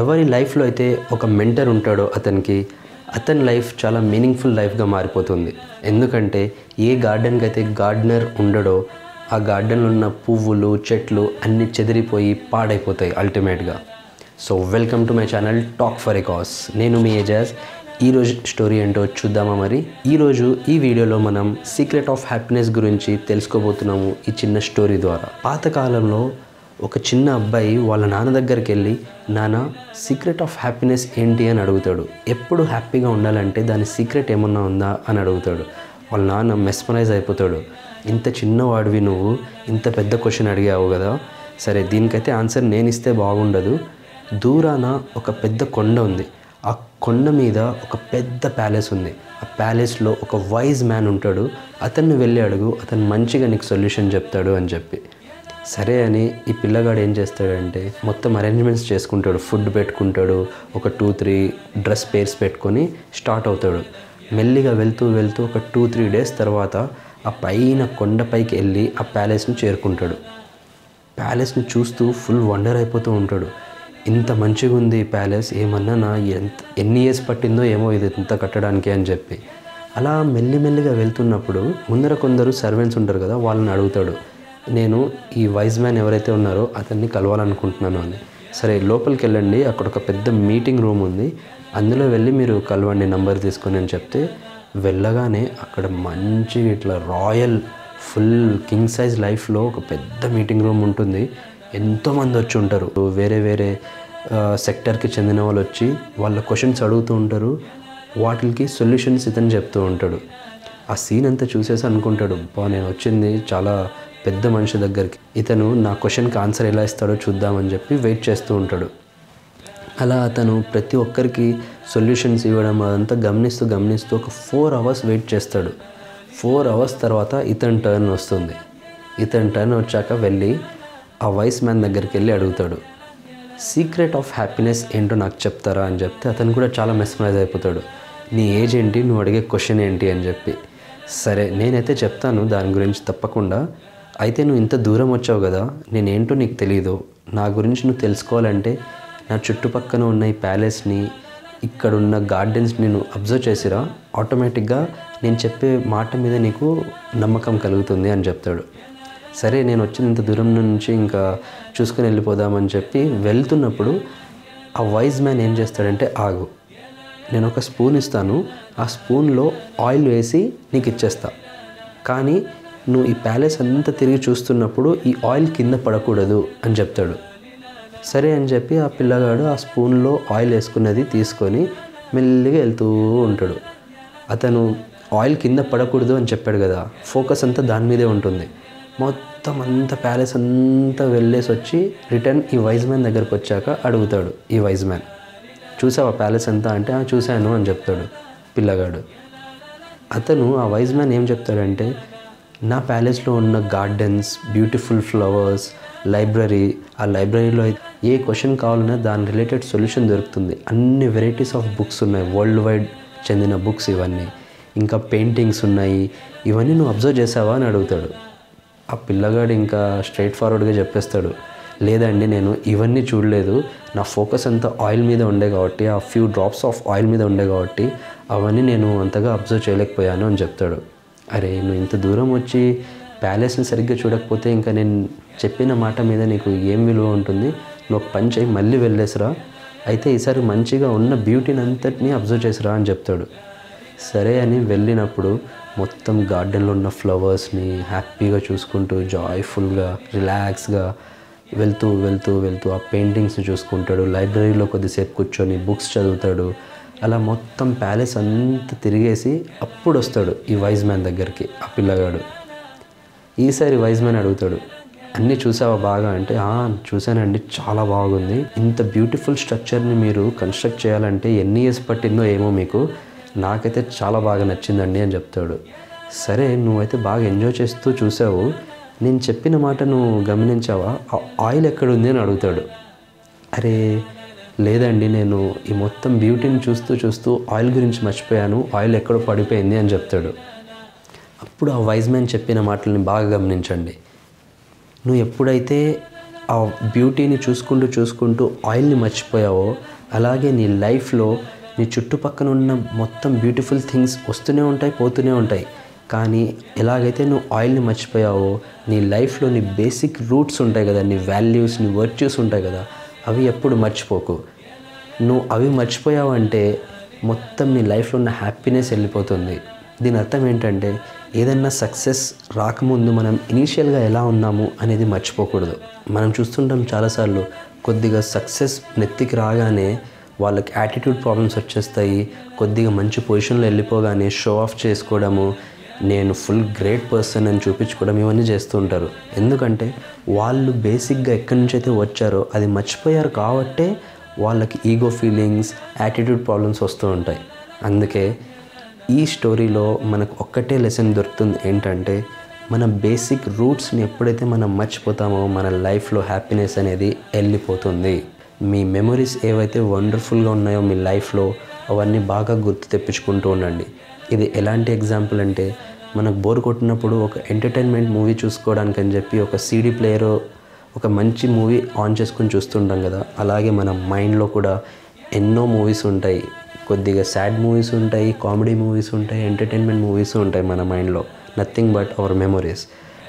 ఎవరి లైఫ్లో అయితే ఒక మెంటర్ ఉంటాడో అతని లైఫ్ చాలా మీనింగ్ఫుల్ లైఫ్గా మారిపోతుంది. ఎందుకంటే ఏ గార్డెన్కి అయితే గార్డెనర్ ఉండడో ఆ గార్డెన్లో ఉన్న పువ్వులు చెట్లు అన్నీ చెదిరిపోయి పాడైపోతాయి అల్టిమేట్గా. So welcome to my channel talk for a cause. నేను మీ ఏజాజ్. ఈరోజు స్టోరీ ఏంటో చూద్దామా మరి. ఈరోజు ఈ వీడియోలో మనం సీక్రెట్ ఆఫ్ హ్యాపీనెస్ గురించి తెలుసుకోబోతున్నాము ఈ చిన్న స్టోరీ ద్వారా. పాతకాలంలో ఒక చిన్న అబ్బాయి వాళ్ళ నాన్న దగ్గరికి వెళ్ళి, నాన్న సీక్రెట్ ఆఫ్ హ్యాపీనెస్ ఏంటి అని అడుగుతాడు. ఎప్పుడు హ్యాపీగా ఉండాలంటే దాని సీక్రెట్ ఏమన్నా ఉందా అని అడుగుతాడు. వాళ్ళ నాన్న మెస్మరైజ్ అయిపోతాడు. ఇంత చిన్నవాడివి నువ్వు ఇంత పెద్ద క్వశ్చన్ అడిగావు కదా, సరే దీనికైతే ఆన్సర్ నేను ఇస్తే బాగుండదు. దూరాన ఒక పెద్ద కొండ ఉంది. ఆ కొండ మీద ఒక పెద్ద ప్యాలెస్ ఉంది. ఆ ప్యాలెస్లో ఒక వైజ్ మ్యాన్ ఉంటాడు. అతన్ని వెళ్ళి అడుగు, అతను మంచిగా నీకు సొల్యూషన్ చెప్తాడు అని చెప్పి. సరే అని ఈ పిల్లగాడు ఏం చేస్తాడంటే మొత్తం అరేంజ్మెంట్స్ చేసుకుంటాడు. ఫుడ్ పెట్టుకుంటాడు. ఒక 2-3 డ్రెస్ పేర్స్ పెట్టుకొని స్టార్ట్ అవుతాడు. మెల్లిగా వెళ్తూ ఒక 2-3 డేస్ తర్వాత ఆ పైన కొండపైకి వెళ్ళి ఆ ప్యాలెస్ని చేరుకుంటాడు. ప్యాలెస్ని చూస్తూ ఫుల్ వండర్ అయిపోతూ ఉంటాడు. ఇంత మంచిగా ఉంది ఈ ప్యాలెస్, ఏమన్నా నా ఎన్ని ఇయర్స్ పట్టిందో ఏమో ఇది ఇంత కట్టడానికి అని చెప్పి. అలా మెల్లిగా వెళ్తున్నప్పుడు ముందర కొందరు సర్వెంట్స్ ఉంటారు కదా, వాళ్ళని అడుగుతాడు, నేను ఈ వైజ్ మ్యాన్ ఎవరైతే ఉన్నారో అతన్ని కలవాలనుకుంటున్నాను అని. సరే లోపలికి వెళ్ళండి, అక్కడ ఒక పెద్ద మీటింగ్ రూమ్ ఉంది, అందులో వెళ్ళి మీరు కలవండి నంబర్ తీసుకొని అని చెప్తే, వెళ్ళగానే అక్కడ మంచి ఇట్లా రాయల్ ఫుల్ కింగ్ సైజ్ లైఫ్లో ఒక పెద్ద మీటింగ్ రూమ్ ఉంటుంది. ఎంతోమంది వచ్చి ఉంటారు. వేరే సెక్టర్కి చెందిన వాళ్ళు వచ్చి వాళ్ళ క్వశ్చన్స్ అడుగుతూ ఉంటారు. వాటికి సొల్యూషన్స్ ఇతను చెప్తూ ఉంటాడు. ఆ సీన్ అంతా చూసేసి అనుకుంటాడు, నేను వచ్చింది చాలా పెద్ద మనిషి దగ్గరికి, ఇతను నా క్వశ్చన్కి ఆన్సర్ ఎలా ఇస్తాడో చూద్దామని చెప్పి వెయిట్ చేస్తూ ఉంటాడు. అలా అతను ప్రతి ఒక్కరికి సొల్యూషన్స్ ఇవ్వడం అదంతా గమనిస్తూ ఒక 4 అవర్స్ వెయిట్ చేస్తాడు. 4 అవర్స్ తర్వాత ఇతని టర్న్ వస్తుంది. ఇతని టర్న్ వచ్చాక వెళ్ళి ఆ వైస్ మ్యాన్ దగ్గరికి వెళ్ళి అడుగుతాడు, సీక్రెట్ ఆఫ్ హ్యాపీనెస్ ఏంటో నాకు చెప్తారా అని చెప్తే అతను కూడా చాలా మెస్మరైజ్ అయిపోతాడు. నీ ఏజ్ ఏంటి, నువ్వు అడిగే క్వశ్చన్ ఏంటి అని చెప్పి. సరే నేనైతే చెప్తాను దాని గురించి తప్పకుండా. అయితే నువ్వు ఇంత దూరం వచ్చావు కదా, నేనేంటో నీకు తెలీదు. నా గురించి నువ్వు తెలుసుకోవాలంటే నా చుట్టుపక్కన ఉన్న ఈ ప్యాలెస్ని, ఇక్కడున్న గార్డెన్స్ని నువ్వు అబ్జర్వ్ చేసిరా, ఆటోమేటిక్గా నేను చెప్పే మాట మీద నీకు నమ్మకం కలుగుతుంది అని చెప్తాడు. సరే నేను వచ్చిన ఇంత దూరం నుంచి ఇంకా చూసుకొని వెళ్ళిపోదామని చెప్పి వెళ్తున్నప్పుడు ఆ వైజ్ మ్యాన్ ఏం చేస్తాడంటే, ఆగు, నేను ఒక స్పూన్ ఇస్తాను, ఆ స్పూన్లో ఆయిల్ వేసి నీకు ఇచ్చేస్తా, కానీ నువ్వు ఈ ప్యాలెస్ అంతా తిరిగి చూస్తున్నప్పుడు ఈ ఆయిల్ కింద పడకూడదు అని చెప్తాడు. సరే అని చెప్పి ఆ పిల్లగాడు ఆ స్పూన్లో ఆయిల్ వేసుకున్నది తీసుకొని మెల్లిగా వెళ్తూ ఉంటాడు. అతను ఆయిల్ కింద పడకూడదు అని చెప్పాడు కదా, ఫోకస్ అంతా దాని మీదే ఉంటుంది. మొత్తం అంతా ప్యాలెస్ అంతా వెళ్ళేసి వచ్చి రిటర్న్ ఈ వైజ్ మ్యాన్ దగ్గరకు వచ్చాక అడుగుతాడు ఈ వైజ్ మ్యాన్, చూసావా ప్యాలెస్ అంతా అంటే చూశాను అని చెప్తాడు పిల్లగాడు. అతను ఆ వైజ్ మ్యాన్ ఏం చెప్తాడంటే, నా ప్యాలెస్లో ఉన్న గార్డెన్స్, బ్యూటిఫుల్ ఫ్లవర్స్, లైబ్రరీ, ఆ లైబ్రరీలో ఏ క్వశ్చన్ కావాలన్నా దాని రిలేటెడ్ సొల్యూషన్ దొరుకుతుంది. అన్ని వెరైటీస్ ఆఫ్ బుక్స్ ఉన్నాయి, వరల్డ్ వైడ్ చెందిన బుక్స్ ఇవన్నీ, ఇంకా పెయింటింగ్స్ ఉన్నాయి, ఇవన్నీ నువ్వు అబ్జర్వ్ చేసావా అని అడుగుతాడు. ఆ పిల్లగాడు ఇంకా స్ట్రైట్ ఫార్వర్డ్గా చెప్పేస్తాడు, లేదండి నేను ఇవన్నీ చూడలేదు, నా ఫోకస్ అంతా ఆయిల్ మీద ఉండే కాబట్టి, ఆ ఫ్యూ డ్రాప్స్ ఆఫ్ ఆయిల్ మీద ఉండే కాబట్టి అవన్నీ నేను అంతగా అబ్జర్వ్ చేయలేకపోయాను అని చెప్తాడు. అరే నువ్వు ఇంత దూరం వచ్చి ప్యాలెస్ని సరిగ్గా చూడకపోతే ఇంకా నేను చెప్పిన మాట మీద నీకు ఏం విలువ ఉంటుంది, నువ్వు ఒక పని చేయి, మళ్ళీ వెళ్ళేసిరా, అయితే ఈసారి మంచిగా ఉన్న బ్యూటీని అంతటినీ అబ్జర్వ్ చేసిరా అని చెప్తాడు. సరే అని వెళ్ళినప్పుడు మొత్తం గార్డెన్లో ఉన్న ఫ్లవర్స్ని హ్యాపీగా చూసుకుంటూ జాయ్ఫుల్గా రిలాక్స్గా వెళ్తూ ఆ పెయింటింగ్స్ని చూసుకుంటాడు. లైబ్రరీలో కొద్దిసేపు కూర్చొని బుక్స్ చదువుతాడు. అలా మొత్తం ప్యాలెస్ అంతా తిరిగేసి అప్పుడు వస్తాడు ఈ వైజ్ మ్యాన్ దగ్గరికి ఆ పిల్లగాడు. ఈసారి వైజ్ మ్యాన్ అడుగుతాడు, అన్నీ చూసావా బాగా అంటే, చూశానండి, చాలా బాగుంది, ఇంత బ్యూటిఫుల్ స్ట్రక్చర్ని మీరు కన్స్ట్రక్ట్ చేయాలంటే ఎన్ని ఇయర్స్ పట్టిందో ఏమో మీకు, నాకైతే చాలా బాగా నచ్చిందండి అని చెప్తాడు. సరే నువ్వైతే బాగా ఎంజాయ్ చేస్తూ చూసావు, నేను చెప్పిన మాట నువ్వు గమనించావా, ఆ ఆయిల్ ఎక్కడుంది అని అడుగుతాడు. అరే లేదండి, నేను ఈ మొత్తం బ్యూటీని చూస్తూ ఆయిల్ గురించి మర్చిపోయాను, ఆయిల్ ఎక్కడో పడిపోయింది అని చెప్తాడు. అప్పుడు ఆ వైజ్ మ్యాన్ చెప్పిన మాటల్ని బాగా గమనించండి. నువ్వు ఎప్పుడైతే ఆ బ్యూటీని చూసుకుంటూ ఆయిల్ని మర్చిపోయావో, అలాగే నీ లైఫ్లో నీ చుట్టుపక్కన ఉన్న మొత్తం బ్యూటిఫుల్ థింగ్స్ వస్తూనే ఉంటాయి, పోతూనే ఉంటాయి. కానీ ఎలాగైతే నువ్వు ఆయిల్ని మర్చిపోయావో, నీ లైఫ్లో నీ బేసిక్ రూట్స్ ఉంటాయి కదా, నీ వాల్యూస్, నీ వర్చ్యూస్ ఉంటాయి కదా, అవి ఎప్పుడు మర్చిపోకు. నువ్వు అవి మర్చిపోయావంటే మొత్తం నీ లైఫ్లో ఉన్న హ్యాపీనెస్ వెళ్ళిపోతుంది. దీని అర్థం ఏంటంటే, ఏదన్నా సక్సెస్ రాకముందు మనం ఇనీషియల్గా ఎలా ఉన్నాము అనేది మర్చిపోకూడదు. మనం చూస్తుంటాం చాలాసార్లు, కొద్దిగా సక్సెస్ నెత్తికి రాగానే వాళ్ళకి యాటిట్యూడ్ ప్రాబ్లమ్స్ వచ్చేస్తాయి. కొద్దిగా మంచి పొజిషన్లో వెళ్ళిపోగానే షో ఆఫ్ చేసుకోవడము, నేను ఫుల్ గ్రేట్ పర్సన్ అని చూపించుకోవడం, ఇవన్నీ చేస్తూ ఉంటారు. ఎందుకంటే వాళ్ళు బేసిక్గా ఎక్కడి నుంచి అయితే వచ్చారో అది మర్చిపోయారు కాబట్టే వాళ్ళకి ఈగో ఫీలింగ్స్, యాటిట్యూడ్ ప్రాబ్లమ్స్ వస్తూ ఉంటాయి. అందుకే ఈ స్టోరీలో మనకు ఒక్కటే లెసన్ దొరుకుతుంది, ఏంటంటే మన బేసిక్ రూట్స్ని ఎప్పుడైతే మనం మర్చిపోతామో మన లైఫ్లో హ్యాపీనెస్ అనేది వెళ్ళిపోతుంది. మీ మెమరీస్ ఏవైతే వండర్ఫుల్గా ఉన్నాయో మీ లైఫ్లో, అవన్నీ బాగా గుర్తు తెప్పించుకుంటూ ఉండండి. ఇది ఎలాంటి ఎగ్జాంపుల్ అంటే, మనకు బోర్ కొట్టినప్పుడు ఒక ఎంటర్టైన్మెంట్ మూవీ చూసుకోవడానికి అని చెప్పి ఒక సీడీ ప్లేయర్, ఒక మంచి మూవీ ఆన్ చేసుకొని చూస్తుంటాం కదా, అలాగే మన మైండ్లో కూడా ఎన్నో మూవీస్ ఉంటాయి. కొద్దిగా సాడ్ మూవీస్ ఉంటాయి, కామెడీ మూవీస్ ఉంటాయి, ఎంటర్టైన్మెంట్ మూవీస్ ఉంటాయి మన మైండ్లో. Nothing but our memories.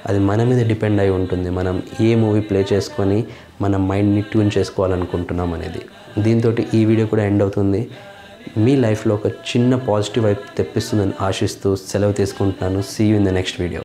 అది మన మీద డిపెండ్ అయి ఉంటుంది, మనం ఏ మూవీ ప్లే చేసుకొని మన మైండ్ని ట్యూన్ చేసుకోవాలనుకుంటున్నాం అనేది. దీంతో ఈ వీడియో కూడా ఎండ్ అవుతుంది. మీ లైఫ్లో ఒక చిన్న పాజిటివ్ వైపు తెప్పిస్తుందని ఆశిస్తూ సెలవు తీసుకుంటున్నాను. See you in the next video.